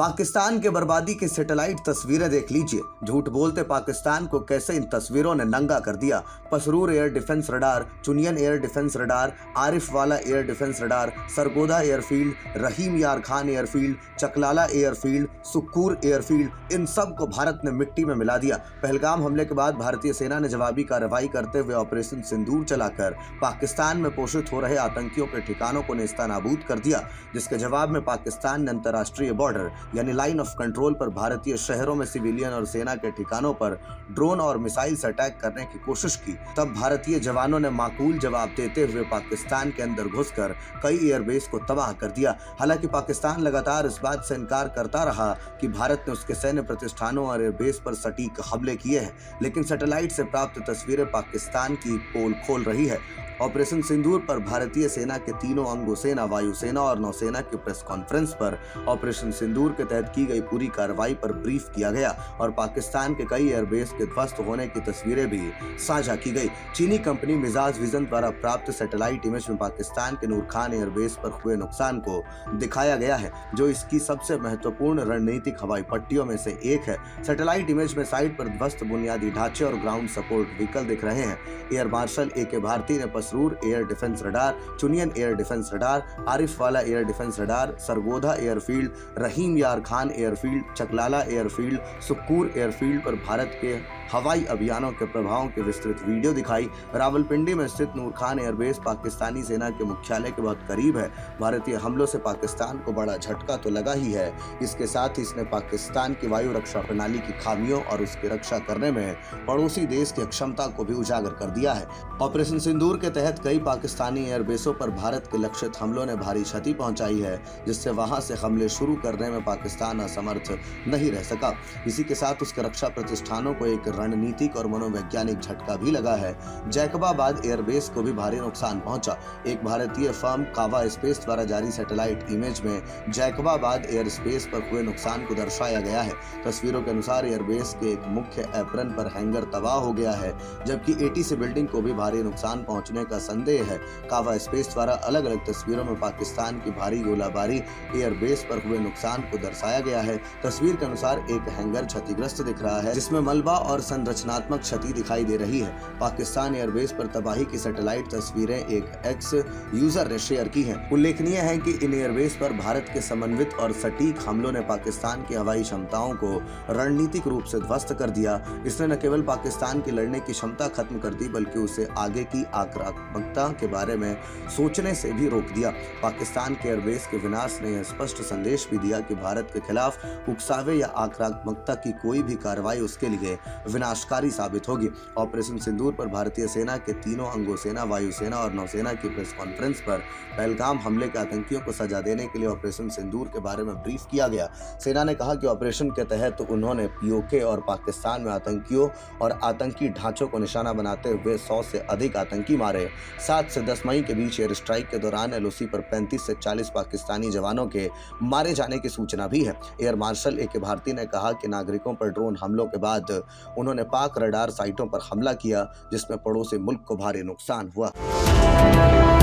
पाकिस्तान के बर्बादी की सैटेलाइट तस्वीरें देख लीजिए। झूठ बोलते पाकिस्तान को कैसे इन तस्वीरों ने नंगा कर दिया। Pasrur air defence radar, Chunian air defence radar, Arifwala air defence radar, Sargodha airfield, Rahim Yar Khan airfield, Chaklala airfield, Sukkur airfield, इन सब को भारत ने मिट्टी में मिला दिया। पहलगाम हमले के बाद भारतीय सेना ने जवाबी कार्रवाई करते हुए ऑपरेशन सिंदूर चलाकर पाकिस्तान में पोषित हो रहे आतंकियों के ठिकानों को नेस्तनाबूद कर दिया, जिसके जवाब में पाकिस्तान ने अंतर्राष्ट्रीय बॉर्डर यानी लाइन ऑफ कंट्रोल पर भारतीय शहरों में सिविलियन और सेना के ठिकानों पर ड्रोन और मिसाइल से अटैक करने की कोशिश की। तब भारतीय जवानों ने माकूल जवाब देते हुए पाकिस्तान के अंदर घुसकर कई एयरबेस को तबाह कर दिया। हालांकि पाकिस्तान लगातार इस बात से इनकार करता रहा कि भारत ने उसके सैन्य प्रतिष्ठानों और एयरबेस पर सटीक हमले किए हैं, लेकिन सैटेलाइट से प्राप्त तस्वीरें पाकिस्तान की पोल खोल रही है। ऑपरेशन सिंदूर पर भारतीय सेना के तीनों अंगों सेना, वायुसेना और नौसेना की प्रेस कॉन्फ्रेंस पर ऑपरेशन सिंदूर के तहत की गई पूरी कार्रवाई पर ब्रीफ किया गया और पाकिस्तान के कई एयरबेस के ध्वस्त होने की तस्वीरें भी साझा की गई। चीनी कंपनी मिजाज विजन द्वारा प्राप्त सैटेलाइट इमेज में पाकिस्तान के नूर खान एयरबेस पर हुए नुकसान को दिखाया गया है, जो इसकी सबसे महत्वपूर्ण रणनीतिक हवाई पट्टियों में से एक है। सैटेलाइट इमेज में साइट पर ध्वस्त बुनियादी ढांचे और ग्राउंड सपोर्ट व्हीकल दिख रहे हैं। Air marshal A K Bharti ने Pasrur air defence radar, Chunian air defence radar, Arifwala air defence radar, Sargodha airfield, Rahim Yar Khan airfield, Chaklala airfield, Sukkur airfield पर भारत के हवाई अभियानों के प्रभावों की विस्तृत वीडियो दिखाई। रावलपिंडी में स्थित नूर खान एयरबेस पाकिस्तानी सेना के मुख्यालय के बहुत करीब है। भारतीय हमलों से पाकिस्तान को बड़ा झटका तो लगा ही है, इसके साथ ही इसने पाकिस्तान की वायु रक्षा प्रणाली की खामियों और उसकी रक्षा करने में पड़ोसी देश की अक्षमता को भी उजागर कर दिया है। ऑपरेशन सिंदूर के तहत कई पाकिस्तानी एयरबेसों पर भारत के लक्षित हमलों ने भारी क्षति पहुंचाई है, जिससे वहां से हमले शुरू करने में पाकिस्तान असमर्थ नहीं रह सका। इसी के साथ उसके रक्षा प्रतिष्ठानों को एक रणनीतिक और मनोवैज्ञानिक झटका भी लगा है। जैकबाबाद एयरबेस को भी भारी नुकसान पहुंचा। एक भारतीय फर्म कावा स्पेस द्वारा जारी सैटेलाइट इमेज में जैकबाबाद एयर स्पेस पर हुए नुकसान को दर्शाया गया है। तस्वीरों के अनुसार एयरबेस के एक मुख्य एप्रन पर हैंगर तबाह हो गया है, जबकि एटीसी बिल्डिंग को भी भारी नुकसान पहुंचने का संदेह है। कावा स्पेस द्वारा अलग अलग तस्वीरों में पाकिस्तान की भारी गोलाबारी एयरबेस पर हुए नुकसान को दर्शाया गया है। तस्वीर के अनुसार एक हैंगर क्षतिग्रस्त दिख रहा है, जिसमें मलबा और संरचनात्मक क्षति दिखाई दे रही है। पाकिस्तान एयरबेस पर तबाही की सैटेलाइट तस्वीरें एक एक्स यूजर ने शेयर की हैं। उल्लेखनीय है कि इन एयरबेस पर भारत के समन्वित और सटीक हमलों ने पाकिस्तान की हवाई क्षमताओं को रणनीतिक रूप से ध्वस्त कर दिया। इसने न केवल पाकिस्तान की लड़ने की क्षमता खत्म कर दी, बल्कि उसे आगे की आक्रामकता के बारे में सोचने से भी रोक दिया। पाकिस्तान के एयरबेस के विनाश ने यह स्पष्ट संदेश भी दिया कि भारत के खिलाफ उकसावे या आक्रामकता की कोई भी कार्रवाई उसके लिए विनाशकारी साबित होगी। ऑपरेशन सिंदूर पर भारतीय सेना के तीनों अंगों सेना, वायुसेना और नौसेना की प्रेस कॉन्फ्रेंस पर पहलगाम हमले के आतंकियों को सजा देने के लिए ऑपरेशन सिंदूर के बारे में ब्रीफ किया गया। सेना ने कहा कि ऑपरेशन के तहत उन्होंने पीओके और पाकिस्तान में आतंकियों और आतंकी ढांचों को निशाना बनाते हुए 100 से अधिक आतंकी मारे। 7 से 10 मई के बीच एयर स्ट्राइक के दौरान एलओसी पर 35 से 40 पाकिस्तानी जवानों के मारे जाने की सूचना भी है। Air marshal A K Bharti ने कहा कि नागरिकों पर ड्रोन हमलों के बाद उन्होंने पाक रडार साइटों पर हमला किया, जिसमें पड़ोसी मुल्क को भारी नुकसान हुआ।